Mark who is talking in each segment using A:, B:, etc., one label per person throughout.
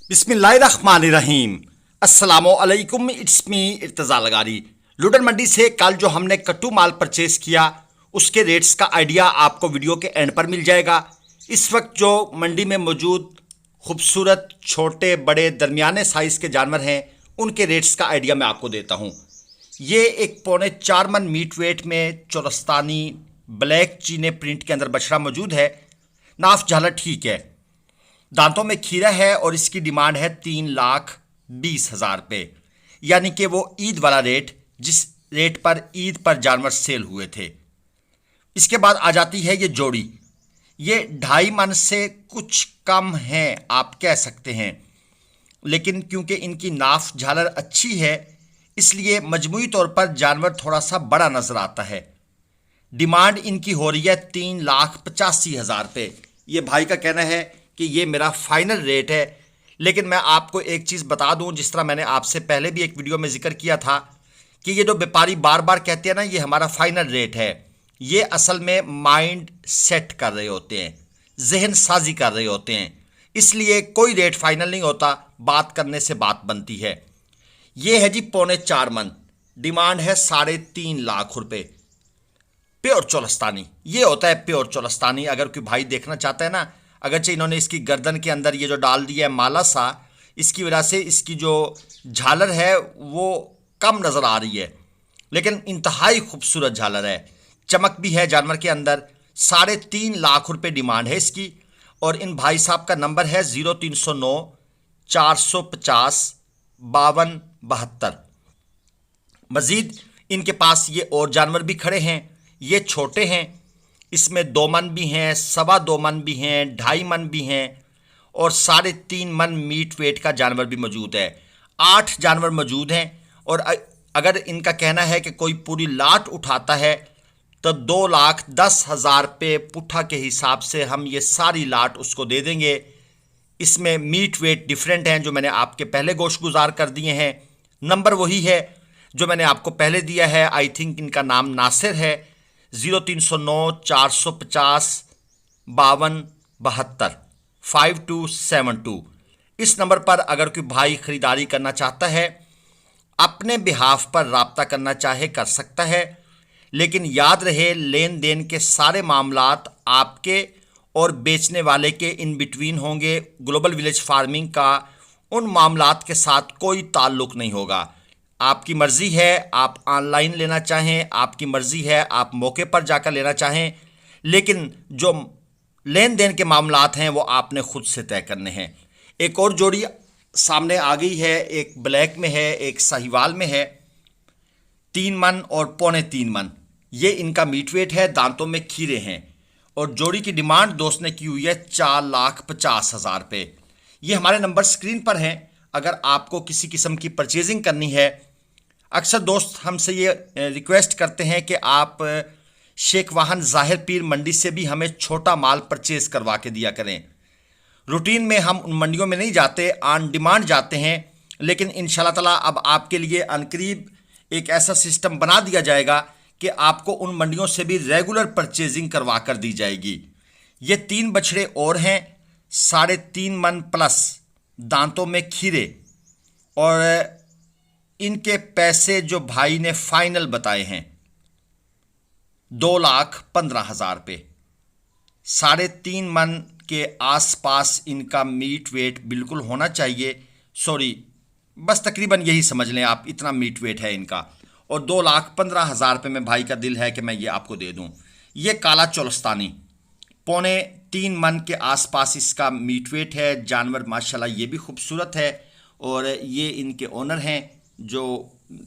A: बिस्मिल्लाहिर्रहमानिर्रहीम। अस्सलामुअलैकुम। It's me Irtaza लगारी। लुडन मंडी से कल जो हमने कट्टू माल परचेस किया उसके रेट्स का आइडिया आपको वीडियो के एंड पर मिल जाएगा। इस वक्त जो मंडी में मौजूद खूबसूरत छोटे बड़े दरमियाने साइज़ के जानवर हैं उनके रेट्स का आइडिया मैं आपको देता हूँ। ये एक 4.25 मन मीट वेट में चोरस्तानी ब्लैक चीने प्रिंट के अंदर बछड़ा मौजूद है। नाफ झालर ठीक है, दांतों में खीरा है और इसकी डिमांड है 3,20,000 रुपये, यानी कि वो ईद वाला रेट जिस रेट पर ईद पर जानवर सेल हुए थे। इसके बाद आ जाती है ये जोड़ी। ये 2.5 मन से कुछ कम है आप कह सकते हैं, लेकिन क्योंकि इनकी नाफ झालर अच्छी है इसलिए मजमूई तौर पर जानवर थोड़ा सा बड़ा नजर आता है। डिमांड इनकी हो रही है 3,85,000 रुपये। ये भाई का कहना है कि ये मेरा फाइनल रेट है, लेकिन मैं आपको एक चीज़ बता दूं, जिस तरह मैंने आपसे पहले भी एक वीडियो में जिक्र किया था कि ये जो व्यापारी बार बार कहते हैं ना ये हमारा फाइनल रेट है, ये असल में माइंड सेट कर रहे होते हैं, जहन साजी कर रहे होते हैं, इसलिए कोई रेट फाइनल नहीं होता, बात करने से बात बनती है। ये है जी 4.25 मन, डिमांड है 3.5 लाख रुपए। प्योर चोलस्तानी ये होता है, प्योर चोलस्तानी। अगर कोई भाई देखना चाहता है ना, अगरचे इन्होंने इसकी गर्दन के अंदर ये जो डाल दिया है माला सा, इसकी वजह से इसकी जो झालर है वो कम नज़र आ रही है, लेकिन इंतहाई खूबसूरत झालर है, चमक भी है जानवर के अंदर। 3.5 लाख रुपए डिमांड है इसकी। और इन भाई साहब का नंबर है 0309 450 5272। मज़ीद इनके पास ये और जानवर भी खड़े हैं। ये छोटे हैं, इसमें 2 मन भी हैं, 2.25 मन भी हैं, 2.5 मन भी हैं और 3.5 मन मीट वेट का जानवर भी मौजूद है। 8 जानवर मौजूद हैं। और अगर इनका कहना है कि कोई पूरी लाट उठाता है तो 2,10,000 रुपये पुट्ठा के हिसाब से हम ये सारी लाट उसको दे देंगे। इसमें मीट वेट डिफरेंट हैं जो मैंने आपके पहले गोश्त गुजार कर दिए हैं। नंबर वही है जो मैंने आपको पहले दिया है। आई थिंक इनका नाम नासिर है। 0309 450 5272 5272। इस नंबर पर अगर कोई भाई ख़रीदारी करना चाहता है, अपने बिहाफ पर राब्ता करना चाहे कर सकता है, लेकिन याद रहे लेन देन के सारे मामलात आपके और बेचने वाले के इन बिटवीन होंगे। ग्लोबल विलेज फार्मिंग का उन मामलात के साथ कोई ताल्लुक़ नहीं होगा। आपकी मर्ज़ी है आप ऑनलाइन लेना चाहें, आपकी मर्ज़ी है आप मौके पर जाकर लेना चाहें, लेकिन जो लेन देन के मामलात हैं वो आपने खुद से तय करने हैं। एक और जोड़ी सामने आ गई है, एक ब्लैक में है, एक साहिवाल में है। 3 मन और 3.25 मन ये इनका मीट वेट है, दांतों में खीरे हैं और जोड़ी की डिमांड दोस्त ने की हुई है 4,50,000 रुपये। ये हमारे नंबर स्क्रीन पर हैं अगर आपको किसी किस्म की परचेजिंग करनी है। अक्सर दोस्त हमसे ये रिक्वेस्ट करते हैं कि आप शेख वाहन ज़ाहिर पीर मंडी से भी हमें छोटा माल परचेज करवा के दिया करें। रूटीन में हम उन मंडियों में नहीं जाते, ऑन डिमांड जाते हैं, लेकिन इंशाल्लाह ताला अब आपके लिए अनकरीब एक ऐसा सिस्टम बना दिया जाएगा कि आपको उन मंडियों से भी रेगुलर परचेजिंग करवा कर दी जाएगी। ये 3 बछड़े और हैं, 3.5 मन प्लस, दांतों में खीरे, और इनके पैसे जो भाई ने फाइनल बताए हैं 2,15,000 रुपये। 3.5 मन के आसपास इनका मीट वेट बिल्कुल होना चाहिए। सॉरी, बस तकरीबन यही समझ लें आप, इतना मीट वेट है इनका। और 2,15,000 रुपये में भाई का दिल है कि मैं ये आपको दे दूं। ये काला चोलस्तानी 3.25 मन के आसपास इसका मीट वेट है। जानवर माशाल्लाह ये भी खूबसूरत है और ये इनके ओनर हैं जो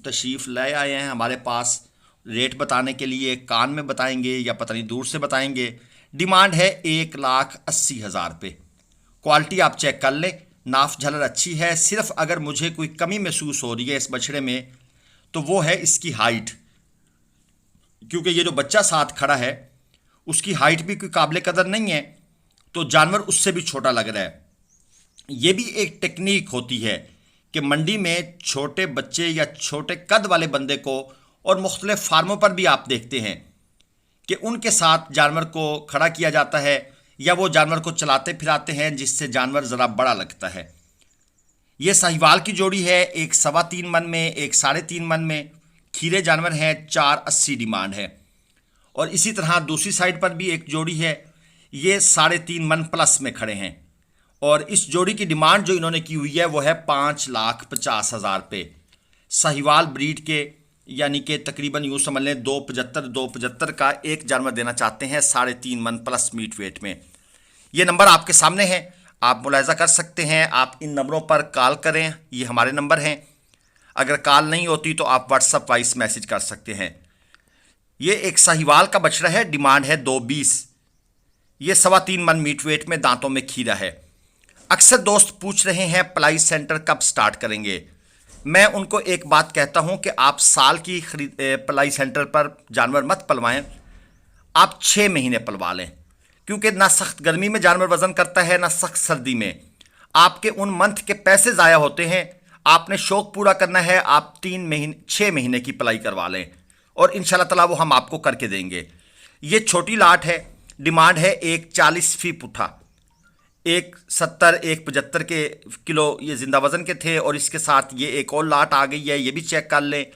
A: तशरीफ़ ले आए हैं हमारे पास रेट बताने के लिए। कान में बताएंगे या पता नहीं दूर से बताएंगे। डिमांड है 1,80,000 रुपये। क्वालिटी आप चेक कर लें, नाफ झलर अच्छी है। सिर्फ अगर मुझे कोई कमी महसूस हो रही है इस बछड़े में तो वो है इसकी हाइट, क्योंकि ये जो बच्चा साथ खड़ा है उसकी हाइट भी कोई काबिल कदर नहीं है, तो जानवर उससे भी छोटा लग रहा है। ये भी एक टेक्निक होती है कि मंडी में छोटे बच्चे या छोटे कद वाले बंदे को, और मुख्तलिफ फार्मों पर भी आप देखते हैं कि उनके साथ जानवर को खड़ा किया जाता है या वो जानवर को चलाते फिराते हैं जिससे जानवर ज़रा बड़ा लगता है। ये साहिवाल की जोड़ी है, एक 3.25 मन में, एक 3.5 मन में। खीरे जानवर हैं, 480 डिमांड है। और इसी तरह दूसरी साइड पर भी एक जोड़ी है, ये 3.5 मन प्लस में खड़े हैं। और इस जोड़ी की डिमांड जो इन्होंने की हुई है वो है 5,50,000 रुपये। साहिवाल ब्रीड के, यानी कि तकरीबन यूँ समझ लें 275 का एक जानवर देना चाहते हैं 3.5 मन प्लस मीट वेट में। ये नंबर आपके सामने है, आप मुलाहिजा कर सकते हैं। आप इन नंबरों पर कॉल करें, ये हमारे नंबर हैं। अगर कॉल नहीं होती तो आप व्हाट्सएप वाइस मैसेज कर सकते हैं। ये एक साहिवाल का बछड़ा है, डिमांड है 220। ये 3.25 मन मीट वेट में, दांतों में खीरा है। अक्सर दोस्त पूछ रहे हैं पलाई सेंटर कब स्टार्ट करेंगे। मैं उनको एक बात कहता हूं कि आप साल की पलाई सेंटर पर जानवर मत पलवाएं, आप 6 महीने पलवा लें, क्योंकि ना सख्त गर्मी में जानवर वजन करता है ना सख्त सर्दी में। आपके उन मंथ के पैसे ज़ाया होते हैं। आपने शौक पूरा करना है, आप 6 महीने की पलाई करवा लें और इंशाल्लाह ताला वो हम आपको करके देंगे। ये छोटी लाट है, डिमांड है 140 फी पुट्ठा। 170 175 के किलो ये जिंदा वजन के थे। और इसके साथ ये एक और लाट आ गई है, ये भी चेक कर लें।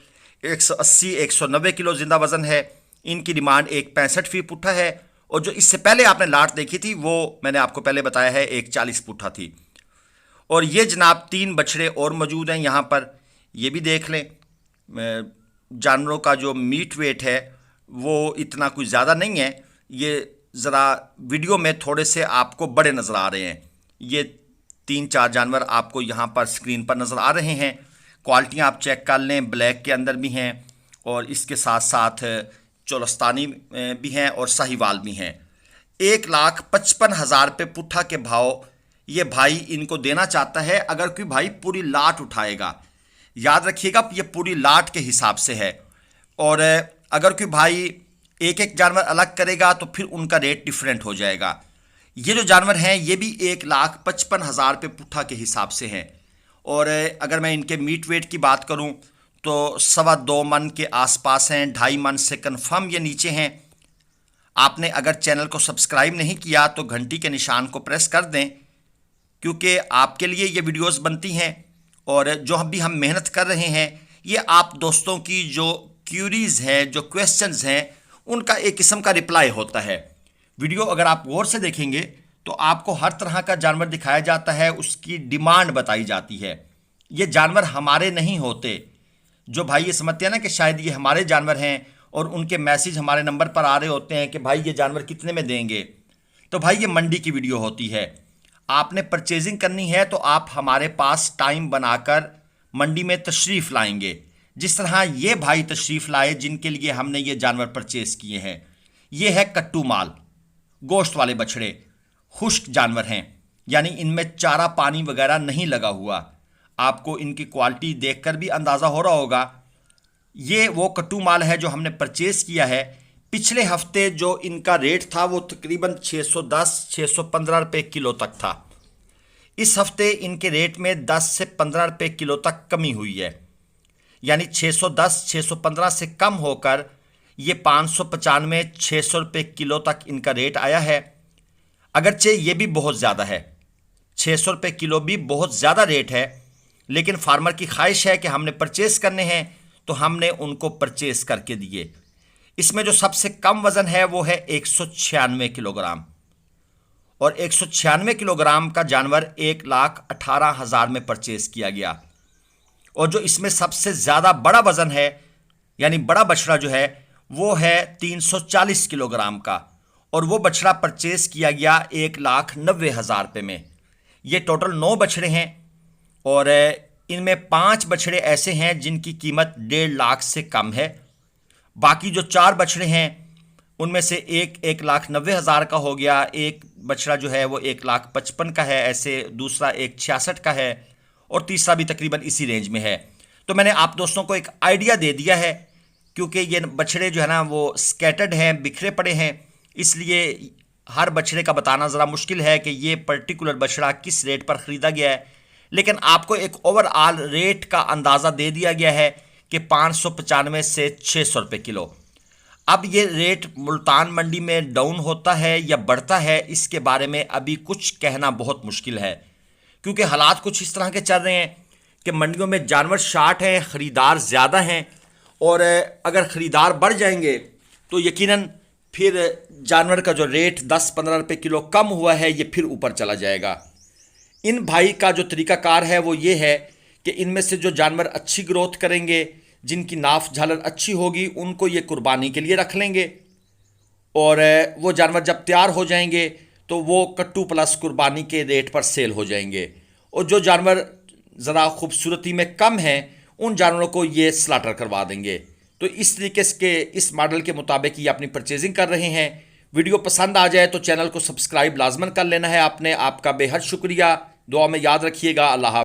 A: 180 190 किलो जिंदा वजन है। इनकी डिमांड 165 फी पुट्ठा है। और जो इससे पहले आपने लाट देखी थी वो मैंने आपको पहले बताया है 140 पुट्ठा थी। और ये जनाब 3 बछड़े और मौजूद हैं यहाँ पर, ये भी देख लें। जानवरों का जो मीट वेट है वो इतना कुछ ज़्यादा नहीं है। ये ज़रा वीडियो में थोड़े से आपको बड़े नज़र आ रहे हैं। ये 3-4 जानवर आपको यहाँ पर स्क्रीन पर नज़र आ रहे हैं। क्वालिटियाँ आप चेक कर लें, ब्लैक के अंदर भी हैं और इसके साथ साथ चोलस्तानी भी हैं और साहिवाल भी हैं। 1,55,000 रुपये पुट्ठा के भाव ये भाई इनको देना चाहता है। अगर कोई भाई पूरी लाट उठाएगा, याद रखिएगा ये पूरी लाट के हिसाब से है। और अगर कोई भाई एक एक जानवर अलग करेगा तो फिर उनका रेट डिफरेंट हो जाएगा। ये जो जानवर हैं ये भी 1,55,000 रुपये पुट्ठा के हिसाब से हैं। और अगर मैं इनके मीट वेट की बात करूं तो 2.25 मन के आसपास हैं, 2.5 मन से कन्फर्म ये नीचे हैं। आपने अगर चैनल को सब्सक्राइब नहीं किया तो घंटी के निशान को प्रेस कर दें, क्योंकि आपके लिए ये वीडियोस बनती हैं। और जो भी हम मेहनत कर रहे हैं ये आप दोस्तों की जो क्यूरीज़ हैं, जो क्वेश्चंस हैं, उनका एक किस्म का रिप्लाई होता है। वीडियो अगर आप गौर से देखेंगे तो आपको हर तरह का जानवर दिखाया जाता है, उसकी डिमांड बताई जाती है। ये जानवर हमारे नहीं होते। जो भाई ये समझते हैं ना कि शायद ये हमारे जानवर हैं और उनके मैसेज हमारे नंबर पर आ रहे होते हैं कि भाई ये जानवर कितने में देंगे, तो भाई ये मंडी की वीडियो होती है। आपने परचेजिंग करनी है तो आप हमारे पास टाइम बनाकर मंडी में तशरीफ़ लाएंगे, जिस तरह ये भाई तशरीफ़ लाए जिनके लिए हमने ये जानवर परचेज किए हैं। ये है कट्टू माल, गोश्त वाले बछड़े, खुश्क जानवर हैं, यानी इनमें चारा पानी वगैरह नहीं लगा हुआ। आपको इनकी क्वालिटी देखकर भी अंदाज़ा हो रहा होगा। ये वो कट्टू माल है जो हमने परचेज़ किया है। पिछले हफ्ते जो इनका रेट था वो तकरीबन 610-615 रुपये किलो तक था। इस हफ्ते इनके रेट में 10 से 15 रुपये किलो तक कमी हुई है, यानी 610-615 से कम होकर ये 595-600 रुपये किलो तक इनका रेट आया है। अगरचे ये भी बहुत ज़्यादा है, 600 रुपये किलो भी बहुत ज़्यादा रेट है, लेकिन फार्मर की ख्वाहिश है कि हमने परचेज़ करने हैं तो हमने उनको परचेज़ करके दिए। इसमें जो सबसे कम वज़न है वो है 196 किलोग्राम। और 196 किलोग्राम का जानवर 1,18,000 में परचेज़ किया गया। और जो इसमें सबसे ज़्यादा बड़ा वज़न है, यानी बड़ा बछड़ा जो है, वो है 340 किलोग्राम का, और वो बछड़ा परचेज़ किया गया 1,90,000 रुपये में। ये टोटल 9 बछड़े हैं और इनमें 5 बछड़े ऐसे हैं जिनकी कीमत 1.5 लाख से कम है। बाकी जो 4 बछड़े हैं उनमें से एक 1,90,000 का हो गया, एक बछड़ा जो है वो 1,55,000 का है, ऐसे दूसरा 1,66,000 का है और तीसरा भी तकरीबन इसी रेंज में है। तो मैंने आप दोस्तों को एक आइडिया दे दिया है, क्योंकि ये बछड़े जो है ना वो स्कैटर्ड हैं, बिखरे पड़े हैं, इसलिए हर बछड़े का बताना ज़रा मुश्किल है कि ये पर्टिकुलर बछड़ा किस रेट पर ख़रीदा गया है। लेकिन आपको एक ओवरऑल रेट का अंदाज़ा दे दिया गया है कि 595 से 600 रुपये किलो। अब ये रेट मुल्तान मंडी में डाउन होता है या बढ़ता है, इसके बारे में अभी कुछ कहना बहुत मुश्किल है, क्योंकि हालात कुछ इस तरह के चल रहे हैं कि मंडियों में जानवर शार्ट हैं, ख़रीदार ज़्यादा हैं, और अगर ख़रीदार बढ़ जाएंगे तो यकीनन फिर जानवर का जो रेट 10-15 रुपये किलो कम हुआ है ये फिर ऊपर चला जाएगा। इन भाई का जो तरीकाकार है वो ये है कि इनमें से जो जानवर अच्छी ग्रोथ करेंगे, जिनकी नाफ झालर अच्छी होगी, उनको ये कुर्बानी के लिए रख लेंगे, और वो जानवर जब तैयार हो जाएंगे तो वो कट्टू प्लस कुर्बानी के रेट पर सेल हो जाएंगे। और जो जानवर ज़रा खूबसूरती में कम हैं उन जानवरों को ये स्लाटर करवा देंगे। तो इस तरीके के इस मॉडल के मुताबिक ये अपनी परचेजिंग कर रहे हैं। वीडियो पसंद आ जाए तो चैनल को सब्सक्राइब लाजमन कर लेना है आपने। आपका बेहद शुक्रिया, दुआ में याद रखिएगा। अल्लाह।